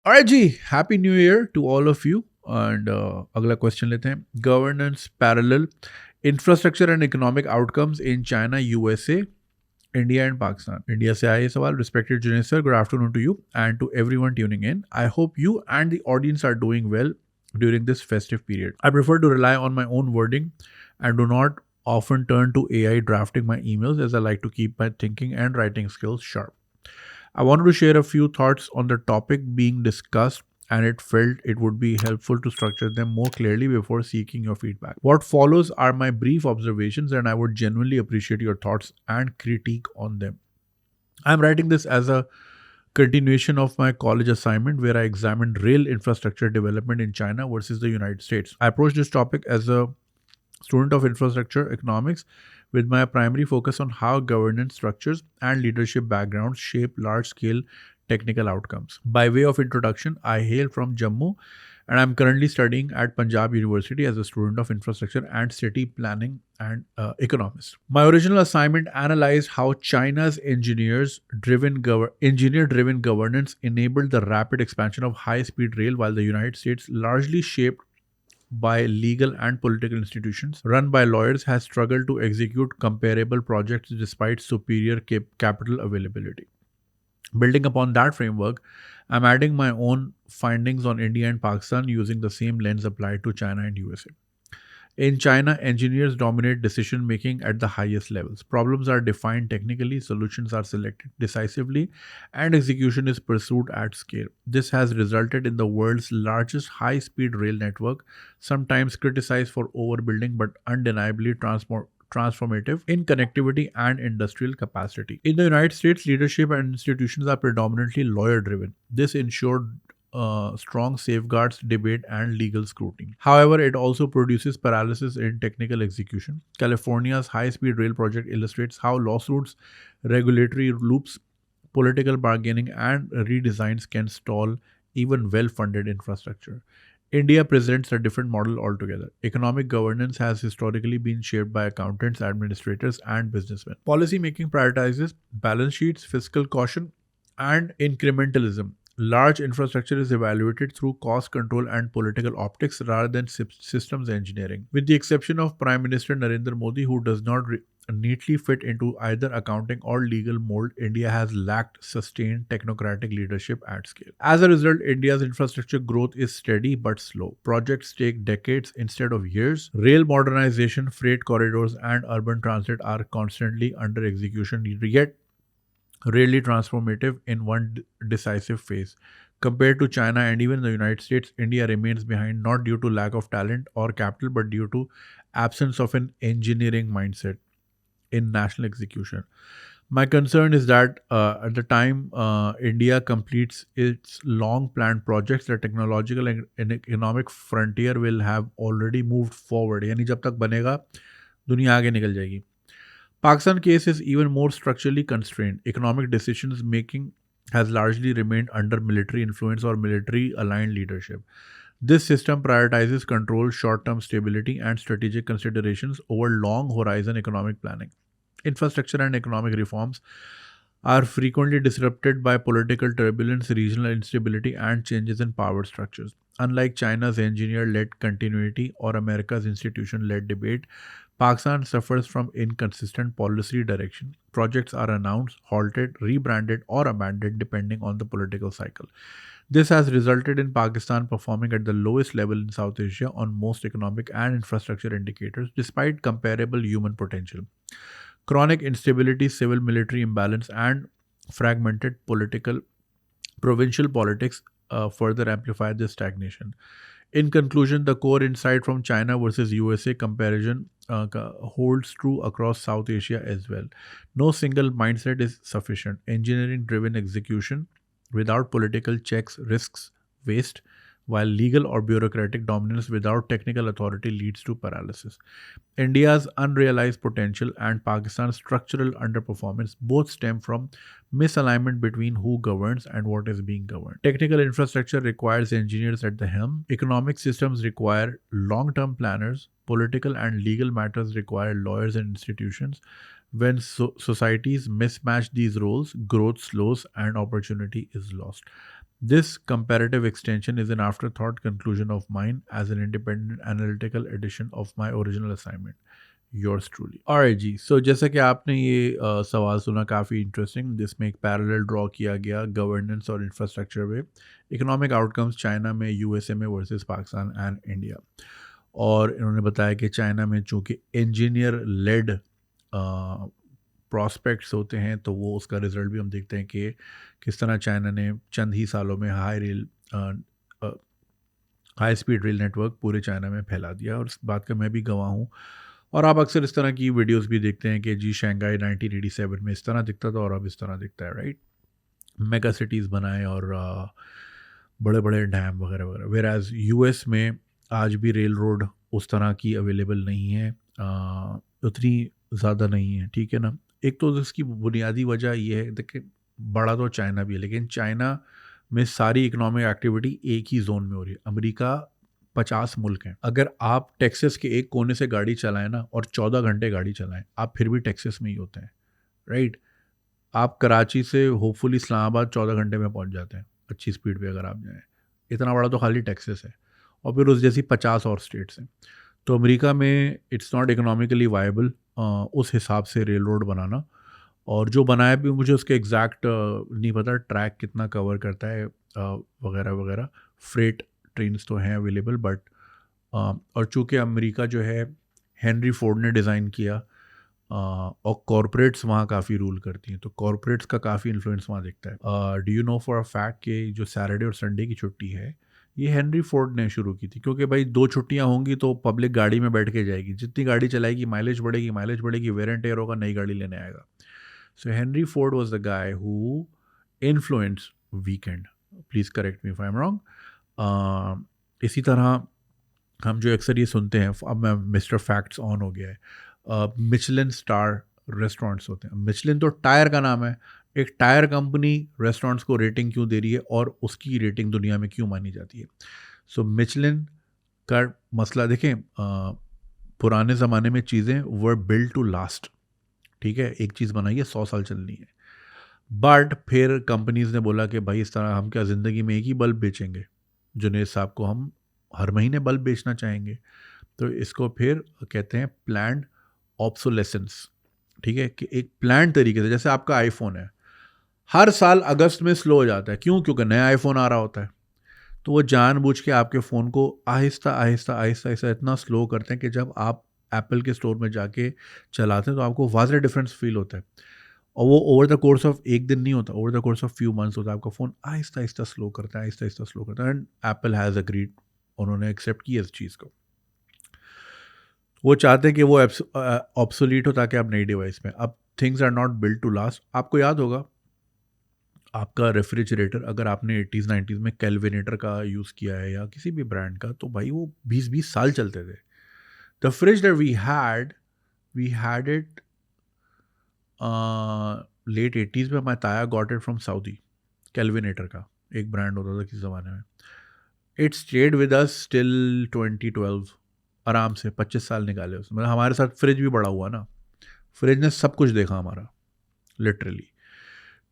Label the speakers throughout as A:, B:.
A: Alright जी, happy new year to all of you and अगला question लेते हैं. Governance parallel infrastructure and economic outcomes in China, USA, India and Pakistan. India से आए ये सवाल. Respected junior sir, good afternoon to you and to everyone tuning in. I hope you and the audience are doing well during this festive period. I prefer to rely on my own wording and do not often turn to AI drafting my emails, as I like to keep my thinking and writing skills sharp. I wanted to share a few thoughts on the topic being discussed, and it felt it would be helpful to structure them more clearly before seeking your feedback. What follows are my brief observations, and I would genuinely appreciate your thoughts and critique on them. I'm writing this as a continuation of my college assignment where I examined rail infrastructure development in China versus the United States. I approached this topic as a student of infrastructure economics with my primary focus on how governance structures and leadership backgrounds shape large scale technical outcomes. By way of introduction, I hail from Jammu and I'm currently studying at Punjab University as a student of infrastructure and city planning and economist. My original assignment analyzed how China's engineer-driven governance enabled the rapid expansion of high-speed rail, while the United States, largely shaped by legal and political institutions run by lawyers, has struggled to execute comparable projects despite superior capital availability. Building upon that framework, I'm adding my own findings on India and Pakistan using the same lens applied to China and USA. In China, engineers dominate decision making at the highest levels. Problems are defined technically, solutions are selected decisively, and execution is pursued at scale. This has resulted in the world's largest high speed rail network, sometimes criticized for overbuilding but undeniably transformative in connectivity and industrial capacity. In the United States, leadership and institutions are predominantly lawyer driven. This ensured strong safeguards, debate, and legal scrutiny. However, it also produces paralysis in technical execution. California's high speed rail project illustrates how lawsuits, regulatory loops, political bargaining, and redesigns can stall even well funded infrastructure. India presents a different model altogether. Economic governance has historically been shaped by accountants, administrators, and businessmen. Policy making prioritizes balance sheets, fiscal caution, and incrementalism. Large infrastructure is evaluated through cost control and political optics rather than systems engineering. With the exception of Prime Minister Narendra Modi, who does not neatly fit into either accounting or legal mold, India has lacked sustained technocratic leadership at scale. As a result, India's infrastructure growth is steady but slow. Projects take decades instead of years. Rail modernization, freight corridors, and urban transit are constantly under execution, yet rarely transformative in one decisive phase. Compared to China and even the United States, India remains behind not due to lack of talent or capital, but due to absence of an engineering mindset in national execution. My concern is that at the time India completes its long planned projects, the technological and economic frontier will have already moved forward. यानी जब तक बनेगा दुनिया आगे निकल जाएगी. Pakistan case is even more structurally constrained. Economic decisions making has largely remained under military influence or military aligned leadership. This system prioritizes control, short term stability, and strategic considerations over long horizon economic planning. Infrastructure and economic reforms are frequently disrupted by political turbulence, regional instability, and changes in power structures. Unlike China's engineer led continuity or America's institution led debate, Pakistan suffers from inconsistent policy direction. Projects are announced, halted, rebranded, or abandoned depending on the political cycle. This has resulted in Pakistan performing at the lowest level in South Asia on most economic and infrastructure indicators, despite comparable human potential. Chronic instability, civil military imbalance, and fragmented provincial politics further amplify this stagnation. In conclusion, the core insight from China versus USA comparison holds true across South Asia as well. No single mindset is sufficient. Engineering driven execution without political checks risks waste, while legal or bureaucratic dominance without technical authority leads to paralysis. India's unrealized potential and Pakistan's structural underperformance both stem from misalignment between who governs and what is being governed. Technical infrastructure requires engineers at the helm, economic systems require long term planners, political and legal matters require lawyers and institutions. When societies mismatch these roles, growth slows and opportunity is lost. This comparative extension is an afterthought conclusion of mine as an independent analytical edition of my original assignment. Yours truly. Alright ji, so जैसा कि आपने ये सवाल सुना काफ़ी interesting, जिसमें एक parallel draw किया गया गवर्नेंस और इंफ्रास्ट्रक्चर में इकोनॉमिक आउटकम्स चाइना में, यूएसए में वर्सेस पाकिस्तान एंड इंडिया। और इन्होंने बताया कि चाइना में चूँकि इंजीनियर लेड प्रॉस्पेक्ट्स होते हैं, तो वो उसका रिज़ल्ट भी हम देखते हैं कि किस तरह चाइना ने चंद ही सालों में हाई स्पीड रेल नेटवर्क पूरे चाइना में फैला दिया। और इस बात का मैं भी गवाह हूँ। और आप अक्सर इस तरह की वीडियोस भी देखते हैं कि जी शंघाई 1987 में इस तरह दिखता था और अब इस तरह दिखता है, राइट। मेगा सिटीज़ बनाए और बड़े बड़े डैम वगैरह वगैरह। वेर एज यूएस में आज भी रेल रोड उस तरह की अवेलेबल नहीं है, उतनी ज़्यादा नहीं है, ठीक है ना। एक तो इसकी बुनियादी वजह ये है, देखिए बड़ा तो चाइना भी है, लेकिन चाइना में सारी इकोनॉमिक एक्टिविटी एक ही जोन में हो रही है। अमेरिका 50 मुल्क हैं। अगर आप टेक्सास के एक कोने से गाड़ी चलाएं ना और 14 घंटे गाड़ी चलाएं, आप फिर भी टेक्सास में ही होते हैं, राइट। आप कराची से होपफुली इस्लामाबाद 14 घंटे में पहुंच जाते हैं अच्छी स्पीड पे अगर आप जाएं। इतना बड़ा तो खाली टेक्सास है, और फिर उस जैसी 50 और स्टेट्स हैं। तो अमेरिका में इट्स नॉट इकोनॉमिकली वायबल उस हिसाब से रेल रोड बनाना। और जो बनाया भी, मुझे उसके एग्जैक्ट नहीं पता ट्रैक कितना कवर करता है वगैरह वगैरह। फ्रेट ट्रेन्स तो हैं अवेलेबल, बट और चूँकि अमेरिका जो है हेनरी फोर्ड ने डिज़ाइन किया, और कॉरपोरेट्स वहाँ काफ़ी रूल करती हैं, तो कॉरपोरेट्स का काफ़ी इन्फ्लुएंस वहाँ दिखता है। Do you know for a fact कि जो सैटरडे और संडे की छुट्टी है, ये हेनरी फोर्ड ने शुरू की थी, क्योंकि भाई 2 छुट्टियाँ होंगी तो पब्लिक गाड़ी में बैठ के जाएगी, जितनी गाड़ी चलाएगी माइलेज बढ़ेगी, वेर एंड टेयर होगा, नई गाड़ी लेने आएगा। So Henry Ford was the guy who influence weekend. Please correct me if I am wrong. इसी तरह हम जो अक्सर ये सुनते हैं, अब मैं मिस्टर फैक्ट्स ऑन हो गया है, मिचलिन स्टार रेस्टोरेंट्स होते हैं। मिचलिन तो टायर का नाम है। एक टायर कंपनी रेस्टोरेंट्स को रेटिंग क्यों दे रही है और उसकी रेटिंग दुनिया में क्यों मानी जाती है? सो मिचलिन का मसला देखें, पुराने ज़माने में चीज़ें वर बिल्ड टू लास्ट, ठीक है, एक चीज़ बनाई है 100 साल चलनी है। बट फिर कंपनीज ने बोला कि भाई इस तरह हम क्या ज़िंदगी में एक ही बल्ब बेचेंगे, जुनेद साहब को हम हर महीने बल्ब बेचना चाहेंगे। तो इसको फिर कहते हैं प्लान्ड ऑब्सोलेसेंस, ठीक है, कि एक प्लान तरीके से, जैसे आपका आईफोन है, हर साल अगस्त में स्लो हो जाता है, क्यों? क्योंकि नया आईफोन आ रहा होता है। तो वो जानबूझ के आपके फ़ोन को आहिस्ता आहिस्ता आहिस्ता आहिस्ता इतना स्लो करते हैं कि जब आप एप्पल के स्टोर में जाके चलाते हैं तो आपको वाज़ह डिफरेंस फील होता है। और वो ओवर द कोर्स ऑफ एक दिन नहीं होता, over the course of few months होता है। आपका फ़ोन आहिस्ता आहिस्ता स्लो करता है, आहिस्ता आहिस्ता स्लो करता है, एंड एप्पल हैज़ अग्रीड, उन्होंने एक्सेप्ट किया इस चीज़ को। वो चाहते हैं कि वो ऑब्सोलीट हो ताकि आप नई डिवाइस में, अब things are not built to last. आपको याद होगा आपका रेफ्रिजरेटर, अगर आपने 80s 90s में कैलविनेटर का यूज़ किया है या किसी भी ब्रांड का, तो भाई वो 20-20 साल चलते थे। The fridge that we had it late 80s में। माय ताया got it from Saudi. Kelvinator का एक ब्रांड होता था किस ज़माने में। It stayed with us till 2012, आराम से 25 साल निकाले उसमें। मतलब हमारे साथ फ्रिज भी बड़ा हुआ ना, फ्रिज ने सब कुछ देखा हमारा, लिटरली।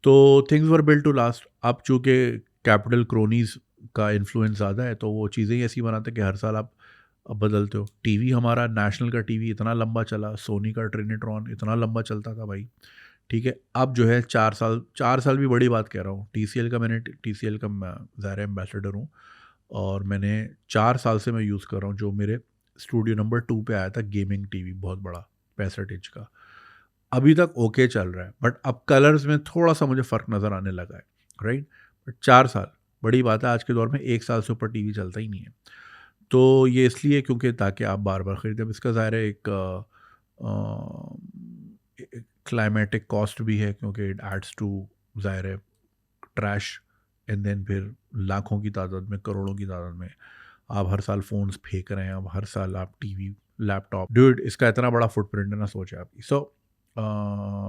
A: तो things were built to last. अब चूँकि कैपिटल क्रोनीज का इन्फ्लुएंस ज़्यादा है, तो वो चीज़ें ही ऐसी बनाते हैं कि हर साल आप अब बदलते हो। टीवी, हमारा नेशनल का टीवी इतना लंबा चला, सोनी का ट्रिनिट्रॉन इतना लंबा चलता था भाई, ठीक है। अब जो है 4 साल भी बड़ी बात कह रहा हूँ। टीसीएल का मैं ज़ाहिर एम्बेसडर हूँ, और मैंने 4 साल से मैं यूज़ कर रहा हूँ जो मेरे स्टूडियो नंबर 2 पे आया था, गेमिंग टीवी, बहुत बड़ा 65 इंच का। अभी तक ओके चल रहा है, बट अब कलर्स में थोड़ा सा मुझे फ़र्क नज़र आने लगा है, राइट। बट 4 साल बड़ी बात है, आज के दौर में 1 साल से ऊपर टीवी चलता ही नहीं है। तो ये इसलिए क्योंकि ताकि आप बार बार ख़रीदें। अब इसका ज़ाहिर है एक क्लाइमेटिक कॉस्ट भी है, क्योंकि इट एड्स टू, ज़ाहिर है, ट्रैश, एंड देन फिर लाखों की तादाद में, करोड़ों की तादाद में आप हर साल फ़ोन्स फेंक रहे हैं। अब हर साल आप टीवी, लैपटॉप, ड्यूड, इसका इतना बड़ा फुटप्रिंट है ना, सोचे आपकी। सो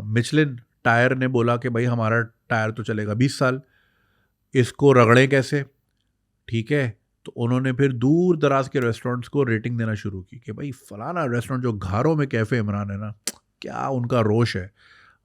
A: मिचलिन टायर ने बोला कि भाई हमारा टायर तो चलेगा 20 साल, इसको रगड़े कैसे, ठीक है। तो उन्होंने फिर दूर दराज के रेस्टोरेंट्स को रेटिंग देना शुरू की कि भाई फलाना रेस्टोरेंट जो घारों में कैफ़े इमरान है ना, क्या उनका रोष है।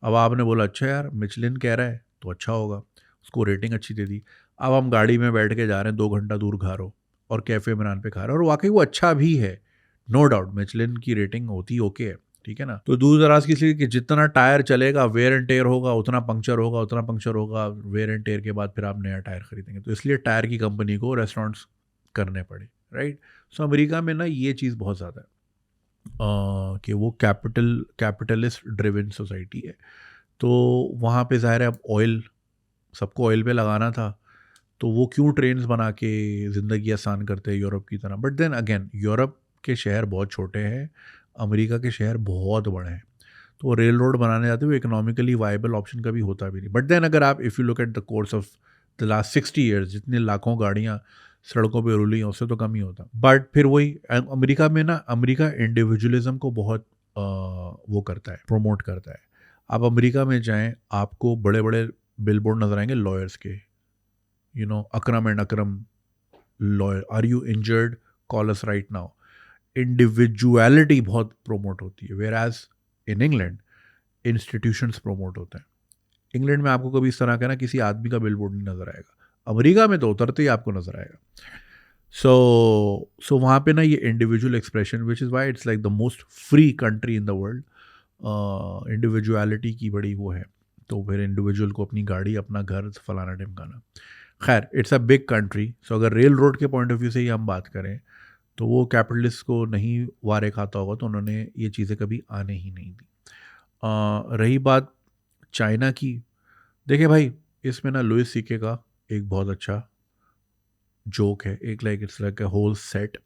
A: अब आपने बोला अच्छा यार मिचलिन कह रहा है तो अच्छा होगा, उसको रेटिंग अच्छी दे दी। अब हम गाड़ी में बैठ के जा रहे हैं 2 घंटा दूर खा रहे हो और कैफ़े इमरान पे खा रहे हो, और वाकई वो अच्छा भी है, नो डाउट मिचलिन की रेटिंग होती ओके है, ठीक है ना। तो दूर दराज की इसलिए कि जितना टायर चलेगा वेयर एंड टेयर होगा, उतना पंक्चर होगा, उतना पंक्चर होगा, वेयर एंड टेयर के बाद फिर आप नया टायर खरीदेंगे, तो इसलिए टायर की कंपनी को रेस्टोरेंट्स करने पड़े, राइट। सो अमेरिका में ना ये चीज़ बहुत ज़्यादा है कि वो कैपिटलिस्ट ड्रिवन सोसाइटी है। तो वहाँ पे ज़ाहिर है अब ऑयल, सबको ऑयल पे लगाना था, तो वो क्यों ट्रेन्स बना के ज़िंदगी आसान करते हैं यूरोप की तरह। बट देन अगेन यूरोप के शहर बहुत छोटे हैं, अमेरिका के शहर बहुत बड़े हैं, तो वो रेल रोड बनाने जाते हुए इकोनॉमिकली वायबल ऑप्शन कभी होता भी नहीं। बट देन अगर आप if you look at the course of the last 60 years, जितने लाखों गाड़ियाँ सड़कों पे रुली हैं उससे तो कम ही होता। बट फिर वही अमेरिका में ना, अमेरिका इंडिविजुअलिज्म को बहुत वो करता है, प्रोमोट करता है। आप अमेरिका में जाएं, आपको बड़े बड़े बिलबोर्ड नजर आएंगे लॉयर्स के, Akram and Akram lawyer, are you injured, call us right now. Individuality बहुत प्रोमोट होती है, whereas in England institutions promote होते हैं। इंग्लैंड में आपको कभी इस तरह का ना किसी आदमी का बिलबोर्ड नहीं नजर आएगा, अमेरिका में तो उतरते ही आपको नजर आएगा। सो वहाँ पे ना ये individual expression, which is why it's like the most free country in the world, individuality की बड़ी वो है। तो फिर इंडिविजुअल को अपनी गाड़ी, अपना घर, फलाना ढिमकाना। खैर इट्स अ बिग कंट्री, सो अगर रेल रोड के पॉइंट ऑफ व्यू से ही हम बात करें तो वो कैपिटलिस्ट को नहीं वारे खाता होगा, तो उन्होंने ये चीज़ें कभी आने ही नहीं दी। रही बात चाइना की, देखिए भाई इसमें ना लुइस सीके का एक बहुत अच्छा जोक है, एक like it's like a whole set.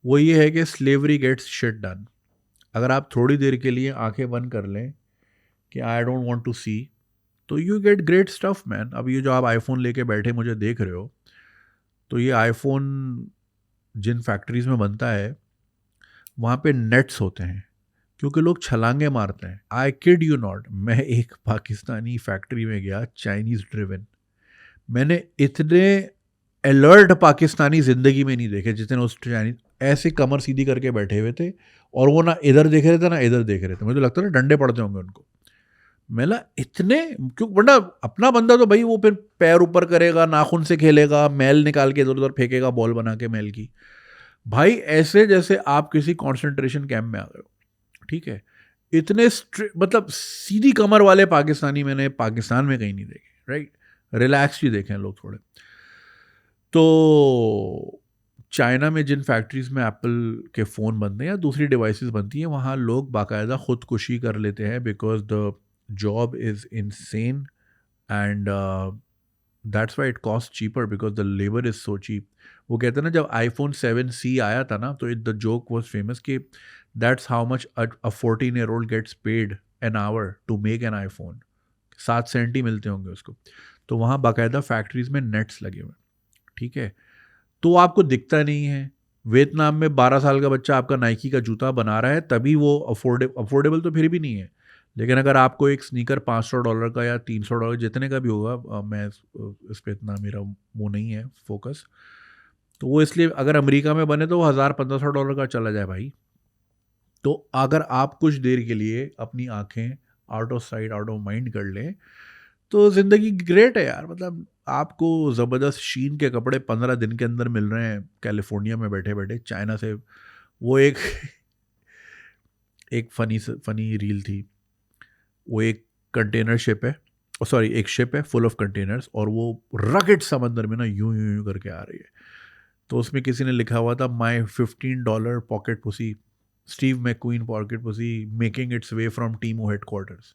A: वो ये है कि स्लेवरी गेट्स शिट डन। अगर आप थोड़ी देर के लिए आंखें बंद कर लें कि आई डोंट वांट टू सी, तो you get great stuff man. अब ये जो आप आईफोन लेके बैठे मुझे देख रहे हो, तो ये आईफोन जिन फैक्ट्रीज में बनता है वहाँ पे नेट्स होते हैं, क्योंकि लोग छलांगे मारते हैं। आई किड यू नॉट, मैं एक पाकिस्तानी फैक्ट्री में गया, चाइनीज ड्रिवन, मैंने इतने अलर्ट पाकिस्तानी ज़िंदगी में नहीं देखे जितने उस चाइनीज, ऐसे कमर सीधी करके बैठे हुए थे, और वो ना इधर देख रहे थे ना इधर देख रहे थे, मुझे तो लगता था डंडे पड़ते होंगे उनको। मैं इतने क्यों, वरना अपना बंदा तो भाई वो फिर पैर ऊपर करेगा, नाखून से खेलेगा, मैल निकाल के इधर उधर फेंकेगा, बॉल बना के मैल की। भाई ऐसे जैसे आप किसी कॉन्सेंट्रेशन कैंप में आ गए हो, ठीक है। इतने मतलब सीधी कमर वाले पाकिस्तानी मैंने पाकिस्तान में कहीं नहीं देखे, राइट। रिलैक्स ही देखे हैं लोग थोड़े। तो चाइना में जिन फैक्ट्रीज में एप्पल के फ़ोन बनते हैं या दूसरी डिवाइसेस बनती हैं, वहाँ लोग बाकायदा खुदकुशी कर लेते हैं, because the job is insane and that's why it cost cheaper, because the labour is so cheap. वो कहते हैं ना, जब iPhone 7C आया था ना, तो द जोक वॉज फेमस कि that's how much a 14-year-old gets paid an hour to make an iPhone। 7 cent ही मिलते होंगे उसको। तो वहाँ बाकायदा फैक्ट्रीज में नेट्स लगे हुए हैं, ठीक है। तो आपको दिखता नहीं है। वियतनाम में 12 साल का बच्चा आपका नाइकी का जूता बना रहा है, तभी वो अफोर्डेबल तो फिर भी नहीं है। लेकिन अगर आपको एक स्नीकर $500 का या $300 जितने का भी होगा, मैं इस पर इतना मेरा वो नहीं है फोकस, तो वो इसलिए अगर अमेरिका में बने तो वो $1000-1500 का चला जाए भाई। तो अगर आप कुछ देर के लिए अपनी आंखें out of sight out of mind कर लें, तो ज़िंदगी ग्रेट है यार। मतलब आपको ज़बरदस्त शीन के कपड़े 15 दिन के अंदर मिल रहे हैं कैलिफोर्निया में बैठे बैठे, चाइना से। वो एक एक फनी रील थी। वो एक कंटेनर शिप है, सॉरी एक शिप है फुल ऑफ कंटेनर्स, और वो रकेट समंदर में ना यूं यूं यूं करके आ रही है। तो उसमें किसी ने लिखा हुआ था, माई $15 pocket pussy, Steve McQueen pocket pussy making it's way from टीमो headquarters,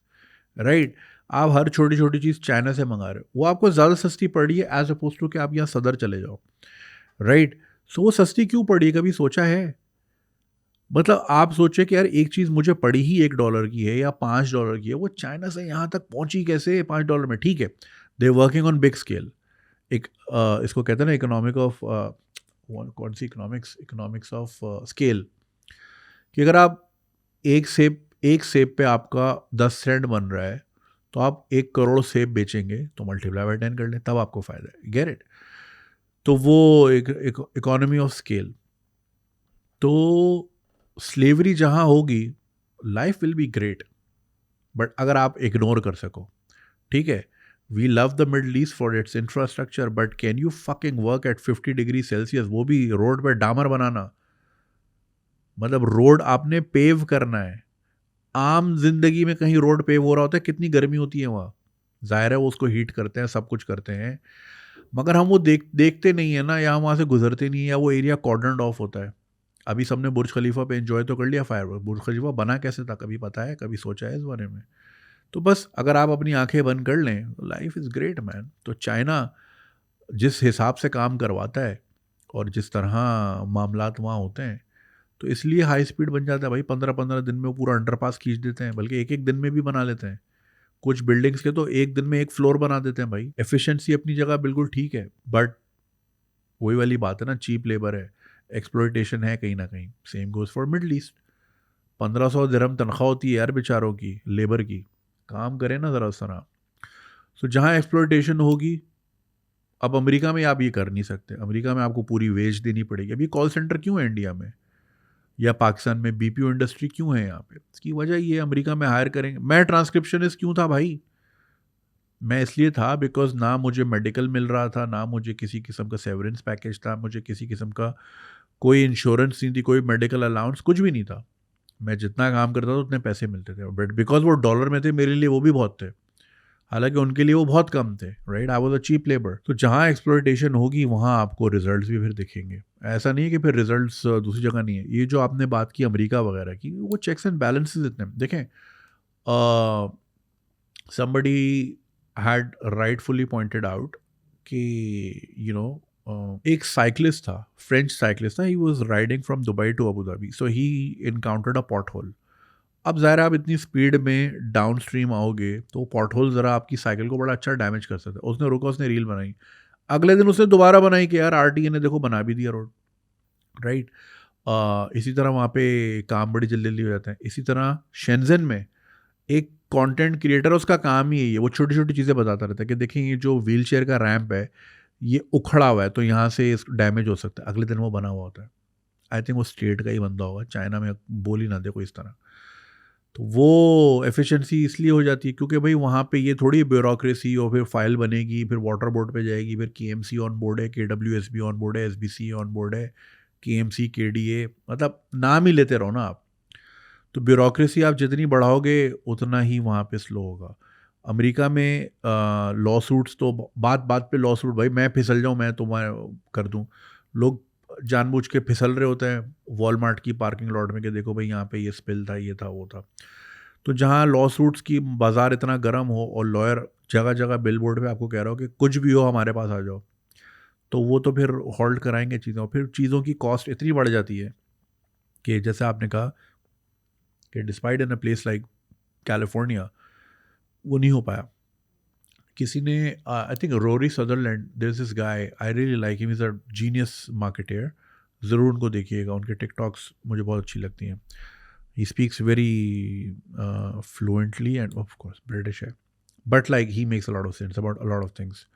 A: right. आप हर छोटी छोटी चीज़ चाइना से मंगा रहे हो, वो आपको ज़्यादा सस्ती पड़ रही है एज अपोज टू कि आप यहाँ सदर चले जाओ, राइट। सो वो सस्ती क्यों पड़ी है, कभी सोचा है? मतलब आप सोचे कि यार एक चीज़ मुझे पड़ी ही $1 की है या $5 की है, वो चाइना से यहाँ तक पहुँची कैसे $5 में? ठीक है, they working on big scale. एक इसको कहते हैं ना इकोनॉमिक ऑफ कौन सी इकोनॉमिक्स ऑफ स्केल, कि अगर आप एक सेब पे आपका 10 सेंट बन रहा है, तो आप 1 करोड़ सेब बेचेंगे तो मल्टीप्लाई बाय 10 कर लें, तब आपको फ़ायदा है, गेट इट। तो वो एक इकोनॉमी ऑफ स्केल। तो स्लेवरी जहाँ होगी, life will be great. But अगर आप इग्नोर कर सको, ठीक है, we love the Middle East for its infrastructure, but can you fucking work at 50 degree Celsius, वो भी रोड पे डामर बनाना, मतलब रोड आपने पेव करना है। आम जिंदगी में कहीं रोड पेव हो रहा होता है, कितनी गर्मी होती है वहाँ, जाहिर है वो उसको हीट करते हैं, सब कुछ करते हैं, मगर हम वो देखते नहीं है ना, या हम वहाँ से गुजरते नहीं है, या वो एरिया कॉर्डन ऑफ होता है। अभी सबने बुर्ज खलीफा पे एंजॉय तो कर लिया फायरवर्क, बुर्ज खलीफा बना कैसे था, कभी पता है, कभी सोचा है इस बारे में? तो बस अगर आप अपनी आंखें बंद कर लें, लाइफ इज़ ग्रेट मैन। तो चाइना जिस हिसाब से काम करवाता है और जिस तरह मामलात वहाँ होते हैं, तो इसलिए हाई स्पीड बन जाता है भाई, 15-15 दिन में वो पूरा अंडरपास खींच देते हैं, बल्कि एक एक दिन में भी बना लेते हैं। कुछ बिल्डिंग्स के तो एक दिन में एक फ्लोर बना देते हैं भाई। एफिशिएंसी अपनी जगह बिल्कुल ठीक है, बट वही वाली बात है ना, चीप लेबर है, एक्सप्लॉयटेशन है कहीं ना कहीं। Same goes for middle east. 1500 दिरहम तनख्वाह होती है यार बेचारों की, लेबर की, काम करें ना ज़रा उस तरह। सो जहाँ एक्सप्लॉयटेशन होगी, अब अमेरिका में आप ये कर नहीं सकते, अमेरिका में आपको पूरी वेज देनी पड़ेगी। अभी कॉल सेंटर क्यों है इंडिया में या पाकिस्तान में, बीपीओ इंडस्ट्री क्यों है यहाँ पे? इसकी वजह ये अमेरिका में हायर करेंगे। मैं ट्रांसक्रिप्शनिस्ट क्यों था भाई? मैं इसलिए था बिकॉज ना मुझे मेडिकल मिल रहा था, ना मुझे किसी किस्म का सेवरेंस पैकेज था, मुझे किसी किस्म का कोई इंश्योरेंस नहीं थी, कोई मेडिकल अलाउंस कुछ भी नहीं था। मैं जितना काम करता था उतने पैसे मिलते थे, बट बिकॉज वो डॉलर में थे मेरे लिए वो भी बहुत थे, हालांकि उनके लिए वो बहुत कम थे। Right, I was a cheap labour. तो जहाँ एक्सप्लॉयटेशन होगी वहाँ आपको रिजल्ट्स भी फिर दिखेंगे। ऐसा नहीं है कि फिर रिजल्ट्स दूसरी जगह नहीं है। ये जो आपने बात की अमेरिका वगैरह की, वो चेक्स एंड बैलेंसेस इतने देखें। somebody had rightfully pointed out कि एक साइकिलिस्ट था, फ्रेंच साइकिलिस्ट था, he was riding from Dubai to Abu Dhabi, so he encountered a pothole. अब ज़ाहिर है आप इतनी स्पीड में डाउन स्ट्रीम आओगे तो पॉट होल ज़रा आपकी साइकिल को बड़ा अच्छा डैमेज कर सकता है। उसने रुका, उसने रील बनाई, अगले दिन उसने दोबारा बनाई कि यार आरटीए ने देखो बना भी दिया रोड। राइट। इसी तरह वहाँ पे काम बड़ी जल्दी जल्दी हो जाते हैं। इसी तरह शेंजन में एक कंटेंट क्रिएटर, उसका काम ही यही है, वो छोटी छोटी चीज़ें बताता रहता है कि देखिए ये जो व्हील चेयर का रैंप है ये उखड़ा हुआ है, तो यहाँ से इस डैमेज हो सकता है, अगले दिन वो बना हुआ होता है। आई थिंक वो स्टेट का ही बंदा होगा, चाइना में बोल ही ना दे कोई इस तरह। तो वो एफिशिएंसी इसलिए हो जाती है क्योंकि भाई वहाँ पे ये थोड़ी ब्यूरोक्रेसी, और फिर फाइल बनेगी, फिर वाटर बोर्ड पे जाएगी, फिर केएमसी ऑन बोर्ड है, केडब्ल्यूएसबी ऑन बोर्ड है, एसबीसी ऑन बोर्ड है, केएमसी केडीए, मतलब नाम ही लेते रहो ना आप। तो ब्यूरोक्रेसी आप जितनी बढ़ाओगे उतना ही वहाँ पे स्लो होगा। अमेरिका में लॉ सूट्स तो बात बात पे लॉ सूट, भाई मैं फिसल जाऊँ मैं तुम्हारे कर दूँ, लोग जानबूझ के फिसल रहे होते हैं वॉलमार्ट की पार्किंग लॉट में कि देखो भाई यहाँ पे ये स्पिल था, ये था, वो था। तो जहाँ लॉ सूट्स की बाजार इतना गर्म हो और लॉयर जगह जगह बिल बोर्ड पे आपको कह रहा हो कि कुछ भी हो हमारे पास आ जाओ, तो वो तो फिर होल्ड कराएंगे चीज़ों, फिर चीज़ों की कॉस्ट इतनी बढ़ जाती है कि जैसे आपने कहा कि despite in a place like California वो नहीं हो पाया। किसी ने I think Rory Sutherland, there is this guy, I really like him, is a genius marketeer. ज़रूर उनको देखिएगा, उनके टिकटॉक्स मुझे बहुत अच्छी लगती हैं। He speaks very fluently and of course British है, but like he makes a lot of sense about a lot of things.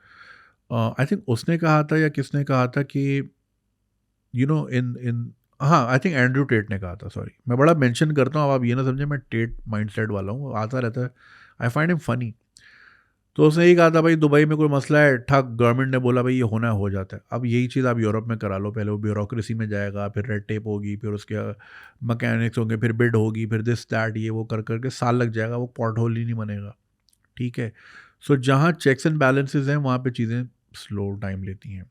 A: I think उसने कहा था या किसने कहा था कि इन इन हाँ, आई थिंक एंड्रू टेट ने कहा था, सॉरी मैं बड़ा मेंशन करता हूँ, अब आप ये ना समझे मैं टेट माइंडसेट वाला हूँ, आता रहता है, आई फाइंड हिम फनी। तो उसने यही कहा था भाई दुबई में कोई मसला है, ठग गवर्नमेंट ने बोला भाई ये होना हो जाता है। अब यही चीज़ आप यूरोप में करा लो, पहले वो ब्यूरोक्रेसी में जाएगा, फिर रेड टेप होगी, फिर उसके मैकेनिक्स होंगे, फिर बिड होगी, फिर दिस दैट ये वो कर करके साल लग जाएगा, वो पॉट होल ही नहीं बनेगा। ठीक है। सो जहाँ चेक्स एंड बैलेंसेज हैं वहाँ पे चीज़ें स्लो टाइम लेती हैं।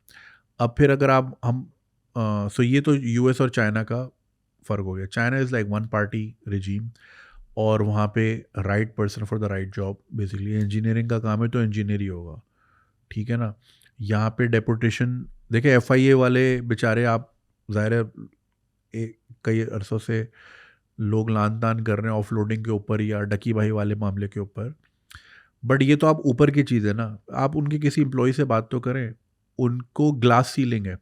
A: अब फिर अगर आप हम सो ये तो यूएस और चाइना का फ़र्क हो गया। China is like one party regime, और वहाँ पे right person for the right job, basically engineering का काम है तो इंजीनियर ही होगा। ठीक है ना। यहाँ पे डेपुटेशन देखे, एफआईए वाले बेचारे, आप ज़ाहिर है कई अरसों से लोग लान तान कर रहे हैं ऑफलोडिंग के ऊपर या डकी भाई वाले मामले के ऊपर, बट ये तो आप ऊपर की चीज़ है ना। आप उनके किसी एम्प्लॉय से बात तो करें, उनको ग्लास सीलिंग है।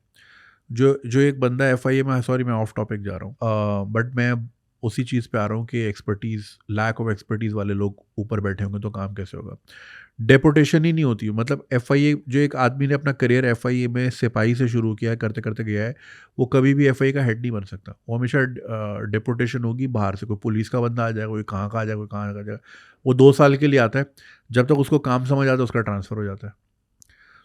A: जो जो एक बंदा एफआईए में, सॉरी मैं ऑफ टॉपिक जा रहा हूँ, बट मैं उसी चीज़ पे आ रहा हूँ कि एक्सपर्टीज़, लैक ऑफ एक्सपर्टीज़ वाले लोग ऊपर बैठे होंगे तो काम कैसे होगा। डेपुटेशन ही नहीं होती, मतलब एफआईए, जो एक आदमी ने अपना करियर एफआईए में सिपाही से शुरू किया है, करते करते गया है, वो कभी भी एफआईए का हेड नहीं बन सकता। वो हमेशा डेपुटेशन होगी बाहर से, कोई पुलिस का बंदा आ जाएगा, कोई कहाँ का आ जाएगा, कोई कहाँ का आ जाएगा। वो 2 साल के लिए आता है, जब तक उसको काम समझ आता है उसका ट्रांसफ़र हो जाता है।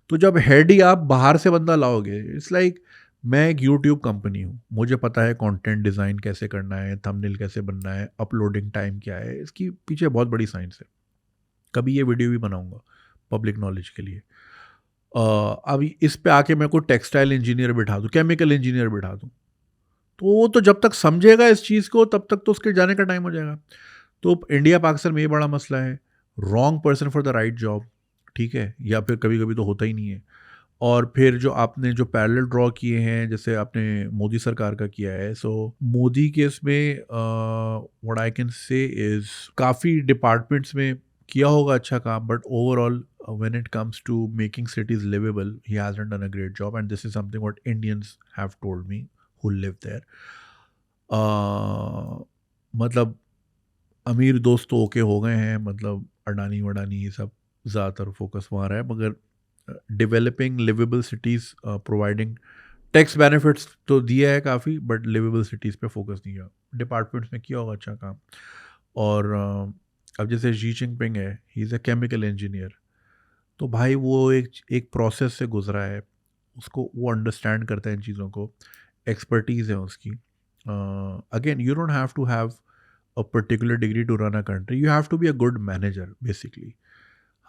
A: तो जब हेड ही आप बाहर से बंदा लाओगे, इट्स लाइक, मैं एक यूट्यूब कंपनी हूँ, मुझे पता है कंटेंट डिज़ाइन कैसे करना है, थंबनेल कैसे बनना है, अपलोडिंग टाइम क्या है, इसकी पीछे बहुत बड़ी साइंस है। कभी ये वीडियो भी बनाऊंगा पब्लिक नॉलेज के लिए। अब इस पे आके मैं कोई टेक्सटाइल इंजीनियर बिठा दूँ, केमिकल इंजीनियर बिठा दूँ, तो वो तो जब तक समझेगा इस चीज़ को तब तक तो उसके जाने का टाइम हो जाएगा। तो इंडिया पाकिस्तान में ये बड़ा मसला है, wrong person for the right job, ठीक है, या फिर कभी कभी तो होता ही नहीं है। और फिर जो आपने जो पैरेलल ड्रॉ किए हैं, जैसे आपने मोदी सरकार का किया है, सो मोदी के इसमें what I can say is काफ़ी डिपार्टमेंट्स में किया होगा अच्छा काम, but overall when it comes to making cities livable, he hasn't done a great job, and this is something what Indians have told me who live there. मतलब अमीर दोस्त तो ओके हो गए हैं, मतलब अडानी वडानी ये सब ज़्यादातर फोकस वहाँ रहा है, मगर developing liveable cities, providing tax benefits तो दिया है काफ़ी, बट लिवेबल सिटीज़ पे फोकस नहीं किया। डिपार्टमेंट्स में किया होगा अच्छा काम। और अब जैसे जी जिनपिंग है, he is a chemical engineer, तो भाई वो एक प्रोसेस से गुजरा है, उसको वो अंडरस्टैंड करता है इन चीज़ों को, एक्सपर्टीज़ है उसकी। Again, you don't have to have a particular degree to run a country, you have to be a good manager basically.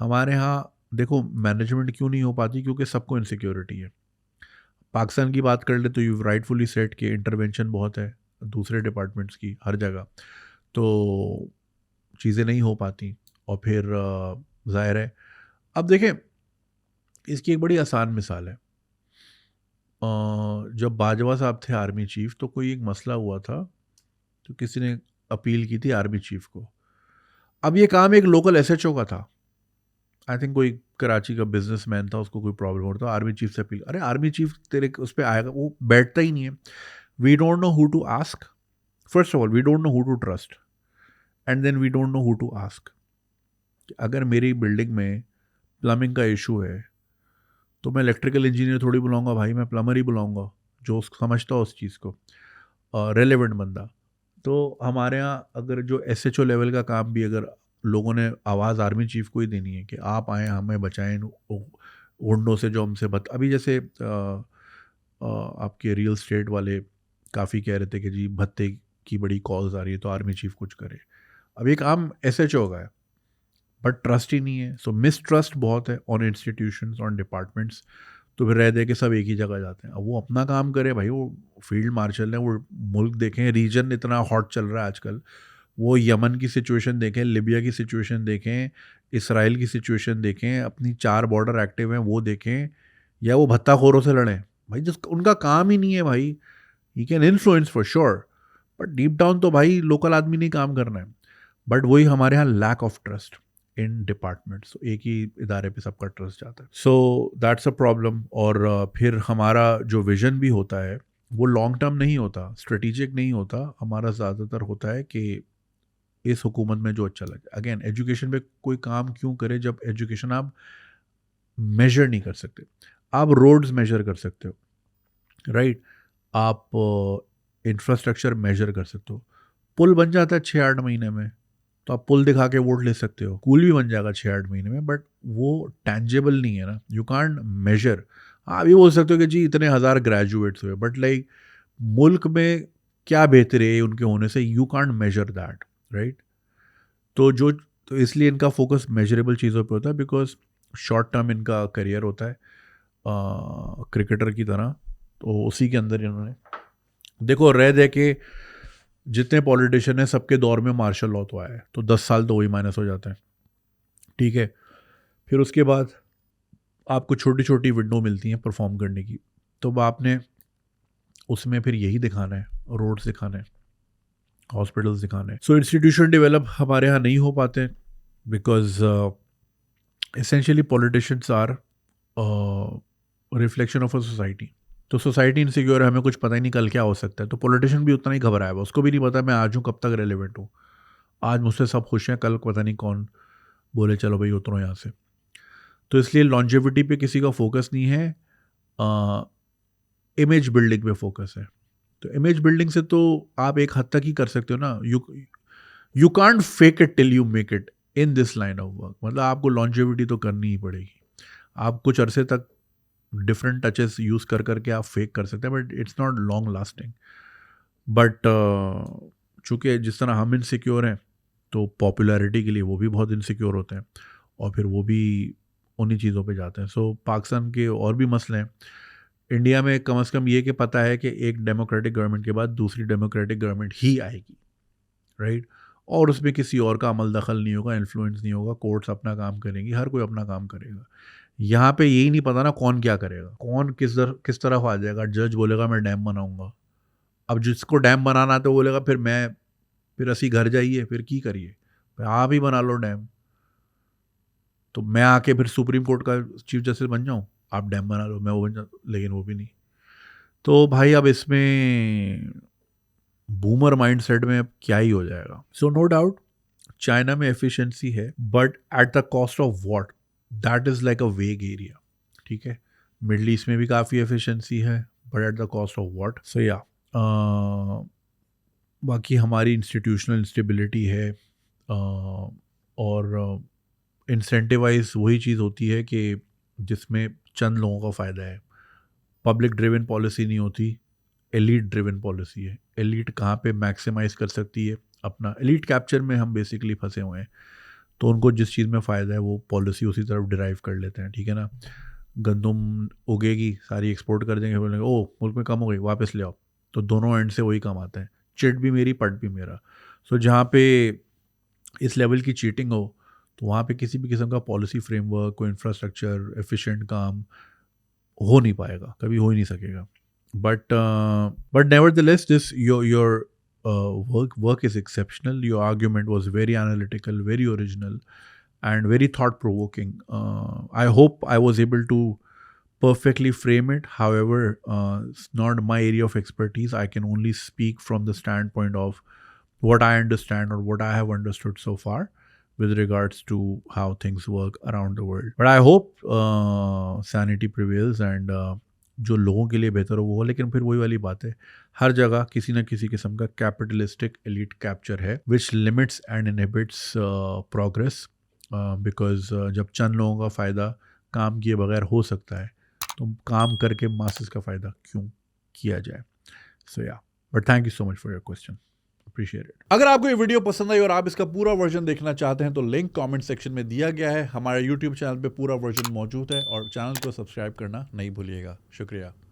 A: हमारे यहाँ देखो मैनेजमेंट क्यों नहीं हो पाती, क्योंकि सबको इनसिक्योरिटी है। पाकिस्तान की बात कर ले तो यू राइटफुली सेट कि इंटरवेंशन बहुत है दूसरे डिपार्टमेंट्स की हर जगह, तो चीज़ें नहीं हो पाती। और फिर जाहिर है, अब देखें, इसकी एक बड़ी आसान मिसाल है। जब बाजवा साहब थे आर्मी चीफ, तो कोई एक मसला हुआ था, तो किसी ने अपील की थी आर्मी चीफ को। अब ये काम एक लोकल एसएचओ का था, आई थिंक कोई कराची का बिजनेसमैन था, उसको कोई प्रॉब्लम हो रहा था, आर्मी चीफ से अपील। अरे आर्मी चीफ तेरे उस पर आएगा, वो बैठता ही नहीं है। We don't know who to ask, first of all we don't know who to trust, and then we don't know who to ask. अगर मेरी बिल्डिंग में प्लम्बिंग का इशू है, तो मैं इलेक्ट्रिकल इंजीनियर थोड़ी बुलाऊंगा भाई, मैं प्लम्बर ही बुलाऊंगा जो समझता हो उस चीज़ को, रेलेवेंट बंदा। तो हमारे यहाँ अगर जो एसएचओ लेवल का काम भी अगर लोगों ने आवाज़ आर्मी चीफ को ही देनी है कि आप आएँ हमें बचाएं गुंडों से जो हमसे अभी जैसे आपके रियल स्टेट वाले काफ़ी कह रहे थे कि जी भत्ते की बड़ी कॉल्स आ रही है तो आर्मी चीफ कुछ करे। अब ये काम एसएचओ का है, बट ट्रस्ट ही नहीं है, सो मिसट्रस्ट बहुत है ऑन इंस्टीट्यूशंस, ऑन डिपार्टमेंट्स। तो फिर रह दे के सब एक ही जगह जाते हैं। अब वो अपना काम करे भाई, वो फील्ड मार्शल है, वो मुल्क देखें, रीजन इतना हॉट चल रहा है आजकल, वो यमन की सिचुएशन देखें, लिबिया की सिचुएशन देखें, इसराइल की सिचुएशन देखें, अपनी 4 बॉर्डर एक्टिव हैं वो देखें, या वो भत्ताखोरों से लड़ें। भाई जिस उनका काम ही नहीं है भाई, he can influence for sure, but deep down तो भाई लोकल आदमी नहीं काम करना है। बट वही हमारे यहाँ lack of trust in departments, एक ही इदारे पे सबका ट्रस्ट जाता है, सो दैट्स अ प्रॉब्लम। और फिर हमारा जो विजन भी होता है वो लॉन्ग टर्म नहीं होता, स्ट्रेटेजिक नहीं होता, हमारा ज़्यादातर होता है कि इस हुकूमत में जो अच्छा लगे। अगेन, एजुकेशन पे कोई काम क्यों करे जब एजुकेशन आप मेजर नहीं कर सकते। आप रोड्स मेजर कर सकते हो, राइट, आप इंफ्रास्ट्रक्चर मेजर कर सकते हो। पुल बन जाता है 6-8 महीने में, तो आप पुल दिखा के वोट ले सकते हो, कूल भी बन जाएगा 6-8 महीने में, बट वो टैंजेबल नहीं है ना, यू कांट मेजर। आप ये बोल सकते हो कि जी इतने हज़ार ग्रेजुएट्स हुए, बट लाइक मुल्क में क्या बेहतरी है उनके होने से, you can't measure that, right. तो इसलिए इनका फोकस मेजरेबल चीज़ों पे होता है, बिकॉज शॉर्ट टर्म इनका करियर होता है क्रिकेटर की तरह, तो उसी के अंदर इन्होंने देखो रह दे के जितने पॉलिटिशियन हैं सबके दौर में मार्शल लॉ तो आया है, तो 10 साल तो वही माइनस हो जाते हैं, ठीक है। फिर उसके बाद आपको छोटी छोटी विंडो मिलती हैं परफॉर्म करने की, तो अब आपने उसमें फिर यही दिखाना है, रोड्स दिखाना है, हॉस्पिटल्स दिखाने हैं। सो इंस्टीट्यूशन डेवलप हमारे यहाँ नहीं हो पाते, because essentially politicians are reflection of a society. तो सोसाइटी इनसिक्योर है, हमें कुछ पता ही नहीं कल क्या हो सकता है। तो पॉलिटिशियन भी उतना ही घबराया हुआ, उसको भी नहीं पता मैं आज हूँ कब तक रेलिवेंट हूँ। आज मुझसे सब खुश हैं, कल पता नहीं कौन बोले चलो भाई उतरो यहाँ से। तो इसलिए लॉन्जेविटी पे किसी का फोकस नहीं है, इमेज बिल्डिंग पे फोकस है। तो इमेज बिल्डिंग से तो आप एक हद तक ही कर सकते हो ना। You can't fake it till you make it in this line of work. मतलब आपको लॉन्जेविटी तो करनी ही पड़ेगी। आप कुछ अरसे तक डिफरेंट टचेस यूज़ कर करके आप फेक कर सकते हैं, but it's not long lasting. But चूँकि जिस तरह हम इनसिक्योर हैं, तो पॉपुलैरिटी के लिए वो भी बहुत इनसिक्योर होते हैं और फिर वो भी उन्हीं चीज़ों पे जाते हैं। सो पाकिस्तान के और भी मसले हैं। इंडिया में कम से कम ये कि पता है कि एक डेमोक्रेटिक गवर्नमेंट के बाद दूसरी डेमोक्रेटिक गवर्नमेंट ही आएगी, राइट? और उसमें किसी और का अमल दखल नहीं होगा, इन्फ्लुएंस नहीं होगा, कोर्ट्स अपना काम करेंगी, हर कोई अपना काम करेगा। यहाँ पे यही नहीं पता ना कौन क्या करेगा, कौन किस तरफ आ जाएगा। जज बोलेगा मैं डैम बनाऊंगा, अब जिसको डैम बनाना है तो बोलेगा फिर असी घर जाइए, फिर की करिए, फिर आप ही बना लो डैम। तो मैं आके फिर सुप्रीम कोर्ट का चीफ जस्टिस बन जाऊं, आप डैम बना लो, मैं वो बन जाऊँ, लेकिन वो भी नहीं। तो भाई अब इसमें बूमर माइंडसेट में अब क्या ही हो जाएगा। सो नो डाउट चाइना में एफिशिएंसी है, but at the cost of what, that is like अ वेग एरिया। ठीक है, मिडल ईस्ट में भी काफ़ी एफिशिएंसी है, but at the cost of what. So या बाकी हमारी इंस्टीट्यूशनल इंस्टेबिलिटी है, और इंसेंटिवाइज वही चीज़ होती है कि जिसमें चंद लोगों का फ़ायदा है। पब्लिक ड्रिवन पॉलिसी नहीं होती, एलीट ड्रिवन पॉलिसी है। एलीट कहाँ पे मैक्सिमाइज कर सकती है अपना, एलीट कैप्चर में हम बेसिकली फंसे हुए हैं। तो उनको जिस चीज़ में फ़ायदा है वो पॉलिसी उसी तरफ डिराइव कर लेते हैं, ठीक है ना। गंदुम उगेगी, सारी एक्सपोर्ट कर देंगे, बोलेंगे ओ मुल्क में कम हो गई, वापस ले आओ। तो दोनों एंड से वही कम आता है, चिट भी मेरी पट भी मेरा। सो जहाँ पे इस लेवल की चीटिंग हो, तो वहाँ पे किसी भी किस्म का पॉलिसी फ्रेमवर्क, कोई इंफ्रास्ट्रक्चर, एफिशिएंट काम हो नहीं पाएगा, कभी हो ही नहीं सकेगा। But nevertheless, this your work is exceptional. Your argument was very analytical, very original, and very thought provoking. I hope I was able to perfectly frame it. However, it's not my area of expertise. I can only speak from the standpoint of what I understand or what I have understood so far with regards to how things work around the world. But I hope sanity prevails and जो लोगों के लिए बेहतर हो वो हो। लेकिन फिर वही वाली बात है, हर जगह किसी न किसी किस्म का कैपिटलिस्टिक एलीट कैप्चर है विच limits and inhibits progress, because जब चंद लोगों का फ़ायदा काम किए बगैर हो सकता है, तो काम करके मासेस का फ़ायदा क्यों किया जाए। सो या, but thank you so much for your question, appreciate it. अगर आपको ये वीडियो पसंद आई और आप इसका पूरा वर्जन देखना चाहते हैं तो लिंक कमेंट सेक्शन में दिया गया है। हमारे यूट्यूब चैनल पे पूरा वर्जन मौजूद है और चैनल को सब्सक्राइब करना नहीं भूलिएगा। शुक्रिया।